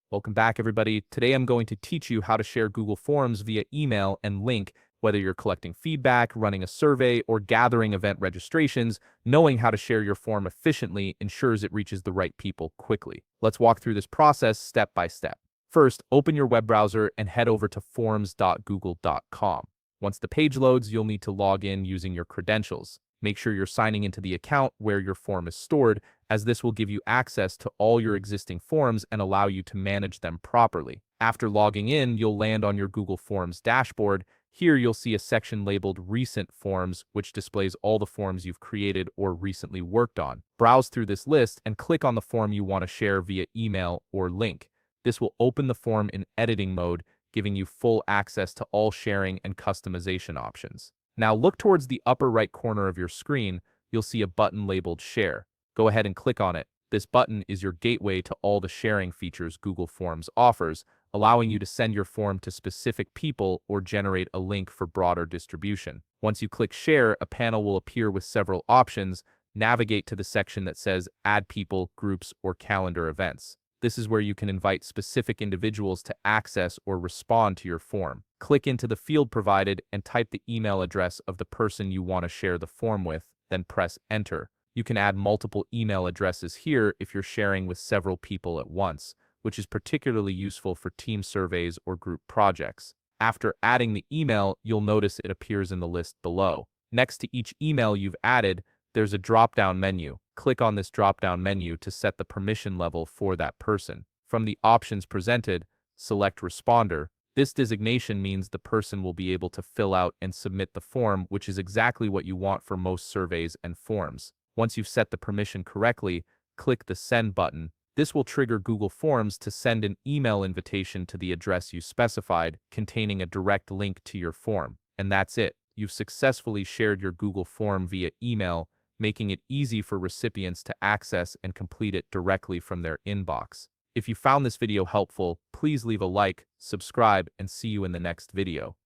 Welcome back, everybody. Today I'm going to teach you how to share Google Forms via email and link, whether you're collecting feedback, running a survey, or gathering event registrations. Knowing how to share your form efficiently ensures it reaches the right people quickly. Let's walk through this process step by step. First, open your web browser and head over to forms.google.com. Once the page loads, you'll need to log in using your credentials. Make sure you're signing into the account where your form is stored, as this will give you access to all your existing forms and allow you to manage them properly. After logging in, you'll land on your Google Forms dashboard. Here you'll see a section labeled Recent Forms, which displays all the forms you've created or recently worked on. Browse through this list and click on the form you want to share via email or link. This will open the form in editing mode, giving you full access to all sharing and customization options. Now look towards the upper right corner of your screen. You'll see a button labeled Share. Go ahead and click on it. This button is your gateway to all the sharing features Google Forms offers, allowing you to send your form to specific people or generate a link for broader distribution. Once you click Share, a panel will appear with several options. Navigate to the section that says Add People, Groups, or Calendar Events. This is where you can invite specific individuals to access or respond to your form. Click into the field provided and type the email address of the person you want to share the form with, then press Enter. You can add multiple email addresses here if you're sharing with several people at once, which is particularly useful for team surveys or group projects. After adding the email, you'll notice it appears in the list below. Next to each email you've added, there's a drop-down menu. Click on this drop-down menu to set the permission level for that person. From the options presented, select Responder. This designation means the person will be able to fill out and submit the form, which is exactly what you want for most surveys and forms. Once you've set the permission correctly, click the Send button. This will trigger Google Forms to send an email invitation to the address you specified, containing a direct link to your form. And that's it. You've successfully shared your Google form via email, making it easy for recipients to access and complete it directly from their inbox. If you found this video helpful, please leave a like, subscribe, and see you in the next video.